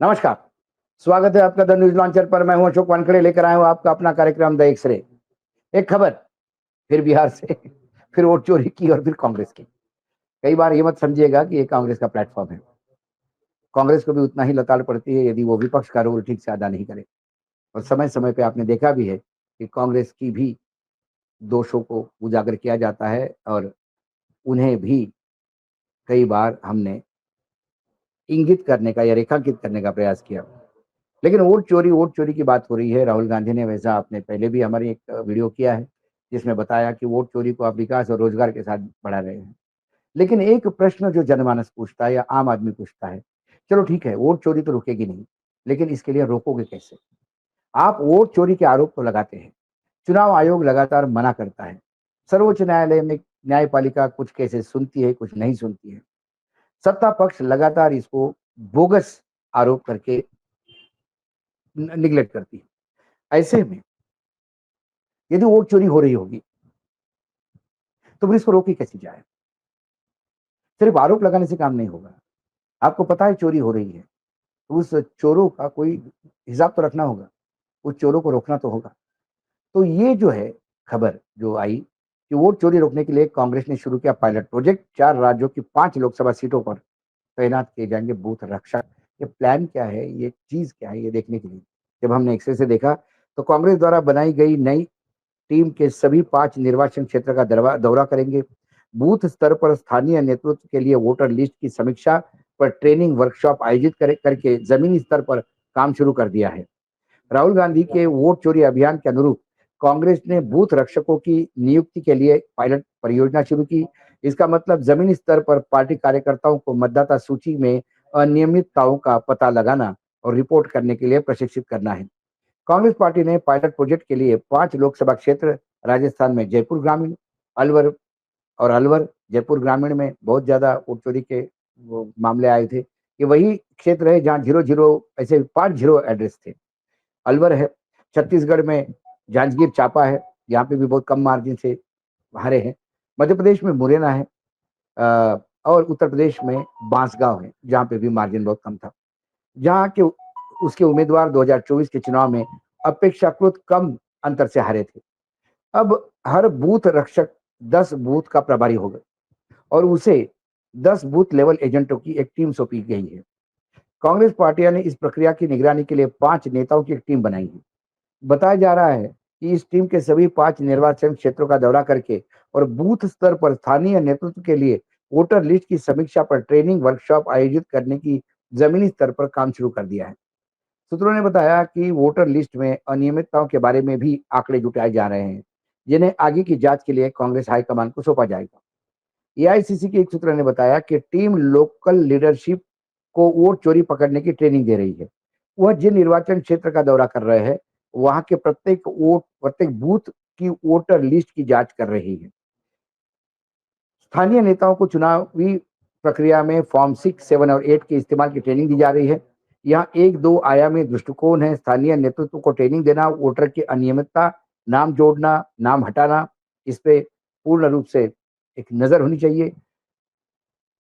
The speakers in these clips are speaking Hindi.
नमस्कार, स्वागत है आपका द न्यूज़ लॉन्चर पर। मैं हूं अशोक वानखेड़े, लेकर आया हूं आपका अपना कार्यक्रम द एक्स-रे। एक खबर, फिर बिहार से, फिर वोट चोरी की और फिर कांग्रेस की। कई बार ये मत समझिएगा कि ये कांग्रेस का प्लेटफ़ॉर्म है। कांग्रेस को भी उतना ही लताड़ पड़ती है यदि वो विपक्ष का रोल ठीक से अदा नहीं करे। और समय-समय पे आपने देखा भी है कि कांग्रेस की भी दोषों को उजागर किया जाता है और उन्हें भी कई बार हमने इंगित करने का या रेखांकित करने का प्रयास किया। लेकिन वोट चोरी की बात हो रही है। राहुल गांधी ने, वैसा आपने पहले भी हमारी एक वीडियो किया है, जिसमें बताया कि वोट चोरी को आप विकास और रोजगार के साथ बढ़ा रहे हैं। लेकिन एक प्रश्न जो जनमानस पूछता है या आम आदमी पूछता है, चलो ठीक है, वोट चोरी तो रुकेगी नहीं, लेकिन इसके लिए रोकोगे कैसे? आप वोट चोरी के आरोप तो लगाते हैं, चुनाव आयोग लगातार मना करता है, सर्वोच्च न्यायालय में न्यायपालिका कुछ केसेस सुनती है, कुछ नहीं सुनती है। सत्ता पक्ष लगातार इसको बोगस आरोप करके निग्लेक्ट करती है। ऐसे में यदि वोट चोरी हो रही होगी, तो फिर इसको रोकी कैसे जाए? सिर्फ आरोप लगाने से काम नहीं होगा। आपको पता है चोरी हो रही है, तो उस चोरों का कोई हिसाब तो रखना होगा, उस चोरों को रोकना तो होगा। तो ये जो है खबर जो आई कि वोट चोरी रोकने के लिए कांग्रेस ने शुरू किया पायलट प्रोजेक्ट। 4 राज्यों की 5 लोकसभा सीटों पर तैनात किए जाएंगे बूथ रक्षक। ये प्लान क्या है, ये चीज़ क्या है, ये देखने के लिए जब हमने एक्स-रे से देखा, तो कांग्रेस द्वारा बनाई गई नई टीम के सभी 5 निर्वाचन क्षेत्र का दौरा करेंगे। बूथ स्तर पर स्थानीय नेतृत्व के लिए वोटर लिस्ट की समीक्षा पर ट्रेनिंग वर्कशॉप आयोजित करके जमीनी स्तर पर काम शुरू कर दिया है। राहुल गांधी के वोट चोरी अभियान के अनुरूप कांग्रेस ने बूथ रक्षकों की नियुक्ति के लिए पायलट परियोजना शुरू की। इसका मतलब जमीनी स्तर पर पार्टी कार्यकर्ताओं को मतदाता सूची में अनियमितताओं का पता लगाना और रिपोर्ट करने के लिए प्रशिक्षित करना है। कांग्रेस पार्टी ने पायलट प्रोजेक्ट के लिए 5 लोकसभा क्षेत्र राजस्थान में जयपुर ग्रामीण, अलवर अलवर, जयपुर ग्रामीण में बहुत ज़्यादा वोट चोरी के वो मामले आए थे। ये वही क्षेत्र है जहाँ 0-0 ऐसे 5 ज़ीरो एड्रेस थे। अलवर है, छत्तीसगढ़ में जांजगीर चांपा है, यहाँ पे भी बहुत कम मार्जिन से हारे हैं। मध्य प्रदेश में मुरैना है और उत्तर प्रदेश में बांसगांव है, जहाँ पे भी मार्जिन बहुत कम था। जहाँ के उसके उम्मीदवार 2024 के चुनाव में अपेक्षाकृत कम अंतर से हारे थे। अब हर बूथ रक्षक 10 बूथ का प्रभारी होगा और उसे 10 बूथ लेवल एजेंटों की एक टीम सौंपी गई है। कांग्रेस पार्टियां ने इस प्रक्रिया की निगरानी के लिए 5 नेताओं की एक टीम बनाई है। बताया जा रहा है कि इस टीम के सभी 5 निर्वाचन क्षेत्रों का दौरा करके और बूथ स्तर पर स्थानीय नेतृत्व के लिए वोटर लिस्ट की समीक्षा पर ट्रेनिंग वर्कशॉप आयोजित करने की जमीनी स्तर पर काम शुरू कर दिया है। सूत्रों ने बताया कि वोटर लिस्ट में अनियमितताओं के बारे में भी आंकड़े जुटाए जा रहे हैं, जिन्हें आगे की जांच के लिए कांग्रेस हाईकमान को सौंपा जाएगा। एआईसीसी के एक सूत्र ने बताया कि टीम लोकल लीडरशिप को वोट चोरी पकड़ने की ट्रेनिंग दे रही है। वह जिन निर्वाचन क्षेत्र का दौरा कर रहे हैं, वहां के प्रत्येक बूथ की वोटर लिस्ट की जांच कर रही है। स्थानीय नेताओं को चुनावी प्रक्रिया में फॉर्म 6, 7 और 8 के इस्तेमाल की ट्रेनिंग दी जा रही है। यहाँ एक दो आयामी दृष्टिकोण है। स्थानीय नेतृत्व को ट्रेनिंग देना, वोटर की अनियमितता, नाम जोड़ना, नाम हटाना, इस पे पूर्ण रूप से एक नजर होनी चाहिए।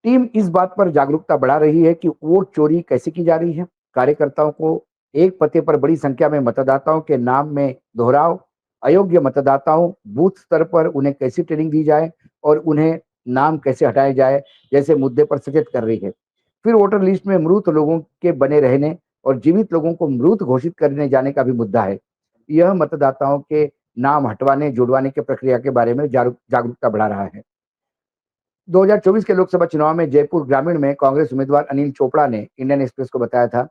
टीम इस बात पर जागरूकता बढ़ा रही है कि वोट चोरी कैसे की जा रही है। कार्यकर्ताओं को एक पते पर बड़ी संख्या में मतदाताओं के नाम में दोहराव, अयोग्य मतदाताओं बूथ स्तर पर उन्हें कैसी ट्रेनिंग दी जाए और उन्हें नाम कैसे हटाए जाए, जैसे मुद्दे पर सचेत कर रही है। फिर वोटर लिस्ट में मृत लोगों के बने रहने और जीवित लोगों को मृत घोषित करने जाने का भी मुद्दा है। यह मतदाताओं के नाम हटवाने जुड़वाने की प्रक्रिया के बारे में जागरूकता बढ़ा रहा है। 2024 के लोकसभा चुनाव में जयपुर ग्रामीण में कांग्रेस उम्मीदवार अनिल चोपड़ा ने इंडियन एक्सप्रेस को बताया था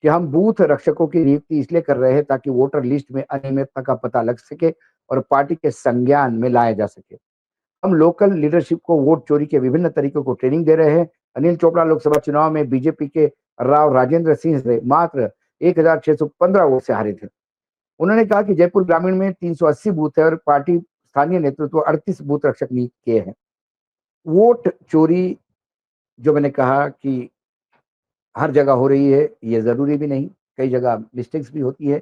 कि हम बूथ रक्षकों की नियुक्ति इसलिए कर रहे हैं ताकि वोटर लिस्ट में अनियमितता का पता लग सके और पार्टी के संज्ञान में लाया जा सके। हम लोकल लीडरशिप को वोट चोरी के विभिन्न तरीकों को ट्रेनिंग दे रहे हैं। अनिल चोपड़ा लोकसभा चुनाव में बीजेपी के राव राजेंद्र सिंह से मात्र 1615 वोट से हारे थे। उन्होंने कहा कि जयपुर ग्रामीण में 380 बूथ है और पार्टी स्थानीय नेतृत्व 38 बूथ रक्षक नियुक्त किए हैं। वोट चोरी, जो मैंने कहा कि हर जगह हो रही है, ये ज़रूरी भी नहीं, कई जगह मिस्टेक्स भी होती है।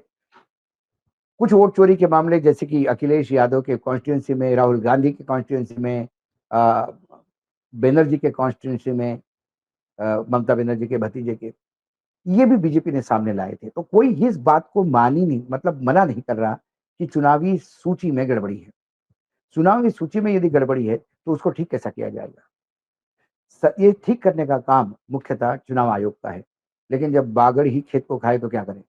कुछ वोट चोरी के मामले जैसे कि अखिलेश यादव के कॉन्स्टिट्यूएंसी में, राहुल गांधी के कॉन्स्टिट्यूएंसी में, अ, बनर्जी के कॉन्स्टिट्यूएंसी में, ममता बनर्जी के भतीजे के। ये भी बीजेपी ने सामने लाए थे। तो कोई इस बात को मान ही नहीं, मतलब मना नहीं कर रहा कि चुनावी सूची में गड़बड़ी है। चुनावी सूची में यदि गड़बड़ी है, तो उसको ठीक कैसा किया जाएगा? ये ठीक करने का काम मुख्यतः चुनाव आयोग का है। लेकिन जब बागड़ ही खेत को खाए तो क्या करें?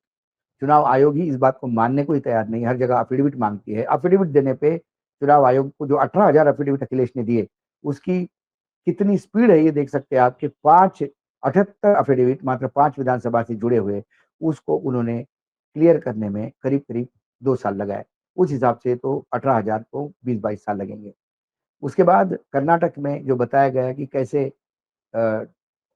चुनाव आयोग ही इस बात को मानने को ही तैयार नहीं है, हर जगह अफिडेविट माँगती है। अफिडेविट देने पे चुनाव आयोग को जो 18,000 अफिडेविट अखिलेश ने दिए, उसकी कितनी स्पीड है ये देख सकते हैं आप कि 5 78 अफिडेविट मात्र 5 विधानसभा से जुड़े हुए, उसको उन्होंने क्लियर करने में करीब-करीब 2 साल लगाए। उस हिसाब से तो 18,000 को 20-22 साल लगेंगे। उसके बाद कर्नाटक में जो बताया गया कि कैसे अ,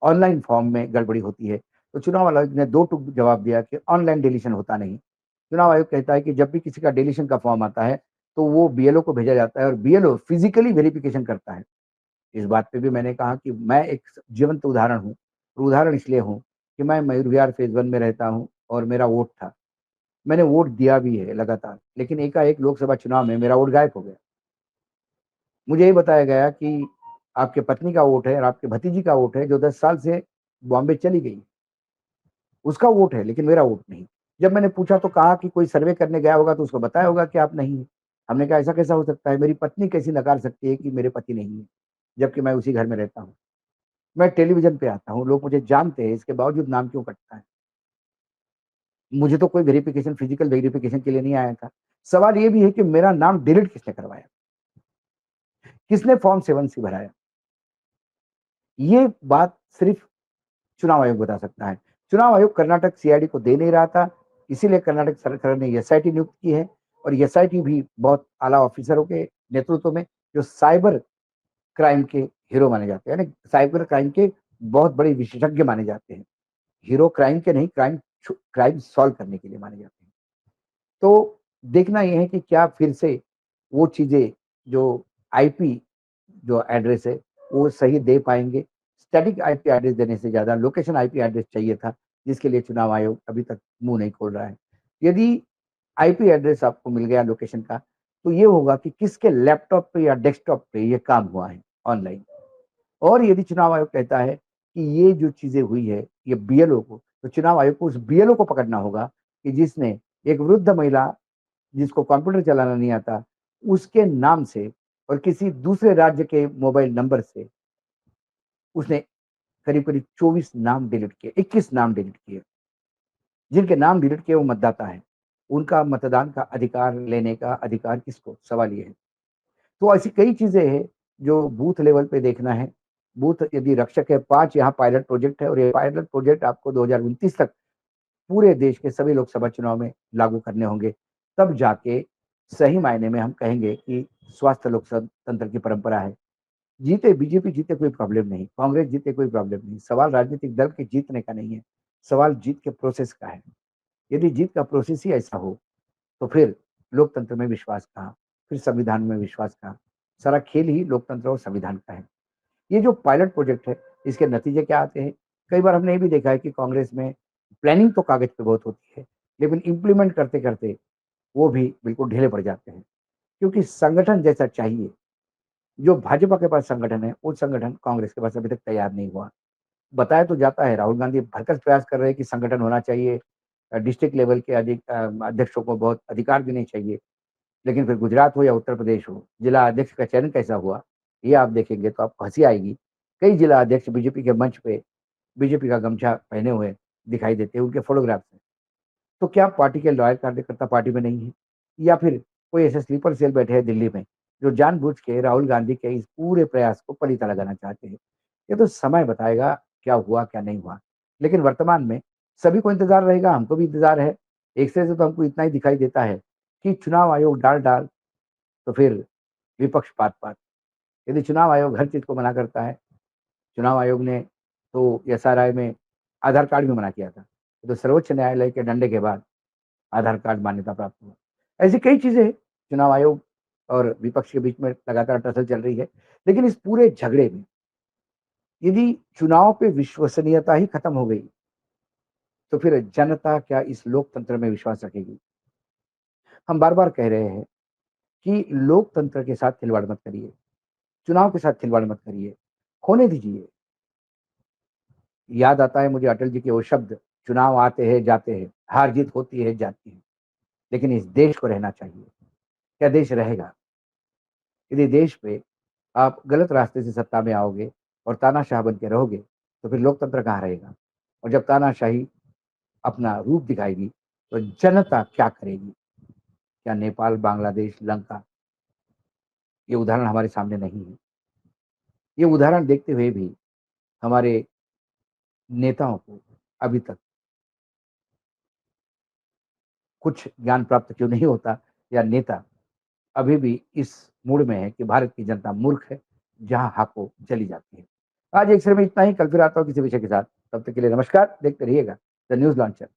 ऑनलाइन फॉर्म में गड़बड़ी होती है, तो चुनाव आयोग ने 2 टूक जवाब दिया कि ऑनलाइन डिलीशन होता नहीं। चुनाव आयोग कहता है कि जब भी किसी का डिलीशन का फॉर्म आता है, तो वो बीएलओ को भेजा जाता है और बीएलओ फिज़िकली वेरिफिकेशन करता है। इस बात पे भी मैंने कहा कि मैं एक जीवंत उदाहरण हूँ। उदाहरण इसलिए हूँ कि मैं मयूर विहार फ़ेज़ 1 में रहता हूँ और मेरा वोट था। मैंने वोट दिया भी है लगातार, लेकिन एकाएक लोकसभा चुनाव में मेरा वोट गायब हो गया। मुझे ये बताया गया कि आपके पत्नी का वोट है और आपके भतीजी का वोट है जो 10 साल से बॉम्बे चली गई। उसका वोट है लेकिन मेरा वोट नहीं। जब मैंने पूछा तो कहा कि कोई सर्वे करने गया होगा तो उसको बताया होगा कि आप नहीं हैं। हमने कहा ऐसा कैसा हो सकता है? मेरी पत्नी कैसे नकार सकती है कि मेरे पति नहीं है, जबकि मैं उसी घर में रहता हूँ। मैं टेलीविज़न पे आता हूँ, लोग मुझे जानते हैं, इसके बावजूद नाम क्यों कटता है? मुझे तो कोई वेरिफ़िकेशन फिज़िकल वेरिफ़िकेशन के लिए नहीं आया था। सवाल ये भी है कि मेरा नाम डिलीट किसने करवाया? किसने फॉर्म 7 सी भराया? ये बात सिर्फ़ चुनाव आयोग बता सकता है। चुनाव आयोग कर्नाटक सीआईडी को दे नहीं रहा था, इसीलिए कर्नाटक सरकार ने एसआईटी नियुक्त की है और एसआईटी भी बहुत आला ऑफिसरों के नेतृत्व में जो साइबर क्राइम के हीरो माने जाते हैं, यानी साइबर क्राइम के बहुत बड़े विशेषज्ञ माने जाते हैं। हीरो क्राइम के नहीं, क्राइम सॉल्व करने के लिए माने जाते हैं। तो देखना ये है कि क्या फिर से वो चीज़ें जो आईपी जो एड्रेस है, वो सही दे पाएँगे। स्टैटिक आईपी एड्रेस देने से ज़्यादा लोकेशन आईपी एड्रेस चाहिए था, जिसके लिए चुनाव आयोग अभी तक मुँह नहीं खोल रहा है। यदि आईपी एड्रेस आपको मिल गया लोकेशन का, तो ये होगा कि किसके लैपटॉप पे या डेस्कटॉप पे ये काम हुआ है ऑनलाइन। और यदि चुनाव आयोग कहता है कि ये जो चीज़ें हुई है, ये बीएलओ को, तो चुनाव आयोग को उस बीएलओ को पकड़ना होगा कि जिसने एक वृद्ध महिला जिसको कंप्यूटर चलाना नहीं आता, उसके नाम से और किसी दूसरे राज्य के मोबाइल नंबर से उसने करीब-करीब 24 नाम डिलीट किए, 21 नाम डिलीट किए। जिनके नाम डिलीट किए वो मतदाता हैं। उनका मतदान का अधिकार लेने का अधिकार किसको? सवाल ये है। तो ऐसी कई चीज़ें हैं जो बूथ लेवल पे देखना है। बूथ यदि रक्षक है 5 यहाँ पायलट प्रोजेक्ट है और ये पायलट प्रोजेक्ट आपको 2029 तक पूरे देश के सभी लोकसभा चुनाव में लागू करने होंगे। तब जाके सही मायने में हम कहेंगे कि स्वस्थ लोकतंत्र की परंपरा है। जीते बीजेपी जीते कोई प्रॉब्लम नहीं, कांग्रेस जीते कोई प्रॉब्लम नहीं। सवाल राजनीतिक दल के जीतने का नहीं है, सवाल जीत के प्रोसेस का है। यदि जीत का प्रोसेस ही ऐसा हो, तो फिर लोकतंत्र में विश्वास कहाँ? फिर संविधान में विश्वास कहाँ? सारा खेल ही लोकतंत्र और संविधान का है। ये जो पायलट प्रोजेक्ट है, इसके नतीजे क्या आते हैं? कई बार हमने ये भी देखा है कि कांग्रेस में प्लानिंग तो कागज़ पे बहुत होती है, लेकिन इम्प्लीमेंट करते-करते वो भी बिल्कुल ढीले पड़ जाते हैं। क्योंकि संगठन जैसा चाहिए, जो भाजपा के पास संगठन है, वो संगठन कांग्रेस के पास अभी तक तैयार नहीं हुआ। बताया तो जाता है, राहुल गांधी भरसक प्रयास कर रहे हैं कि संगठन होना चाहिए, डिस्ट्रिक्ट लेवल के अध्यक्षों को बहुत अधिकार देने चाहिए। लेकिन फिर गुजरात हो या उत्तर प्रदेश हो, जिला अध्यक्ष का चयन कैसा हुआ, ये आप देखेंगे तो आपको हँसी आएगी। कई जिला अध्यक्ष बीजेपी के मंच पे बीजेपी का गमछा पहने हुए दिखाई देते हैं, उनके फ़ोटोग्राफ्स हैं। तो क्या पार्टी के लॉयल कार्यकर्ता पार्टी में नहीं है? या फिर कोई ऐसे स्लीपर सेल बैठे हैं दिल्ली में, जो जानबूझ के राहुल गांधी के इस पूरे प्रयास को पलीता लगाना चाहते हैं? ये तो समय बताएगा क्या हुआ, क्या नहीं हुआ। लेकिन वर्तमान में सभी को इंतज़ार रहेगा, हमको भी इंतज़ार है। एक सिरे से तो हमको इतना ही दिखाई देता है कि चुनाव आयोग डाल-डाल तो फिर विपक्ष पात-पात। यदि चुनाव आयोग हर चीज़ को मना करता है, चुनाव आयोग ने तो एसआरआई में आधार कार्ड भी मना किया था। तो सर्वोच्च न्यायालय के डंडे के बाद आधार कार्ड मान्यता प्राप्त हुआ। ऐसी कई चीज़ें हैं, चुनाव आयोग और विपक्ष के बीच में लगातार टसल चल रही है। लेकिन इस पूरे झगड़े में यदि चुनाव पे विश्वसनीयता ही खत्म हो गई, तो फिर जनता क्या इस लोकतंत्र में विश्वास रखेगी? हम बार-बार कह रहे हैं कि लोकतंत्र के साथ खिलवाड़ मत करिए, चुनाव के साथ खिलवाड़ मत करिए, होने दीजिए। याद आता है मुझे अटल जी के वो शब्द चुनाव आते हैं, जाते हैं, हार जीत होती है, जाती है, लेकिन इस देश को रहना चाहिए। क्या देश रहेगा? यदि देश पे आप गलत रास्ते से सत्ता में आओगे और तानाशाह बन के रहोगे, तो फिर लोकतंत्र कहाँ रहेगा? और जब तानाशाही अपना रूप दिखाएगी, तो जनता क्या करेगी? क्या नेपाल, बांग्लादेश, लंका, ये उदाहरण हमारे सामने नहीं है? ये उदाहरण देखते हुए भी हमारे नेताओं को अभी तक कुछ ज्ञान प्राप्त क्यों नहीं होता, या नेता अभी भी इस मूड में है कि भारत की जनता मूर्ख है, जहां हाको चली जाती है। आज एक सिर में इतना ही, कल फिर आता हूँ किसी विषय के साथ। तब तक के लिए नमस्कार, देखते रहिएगा द न्यूज लॉन्चर।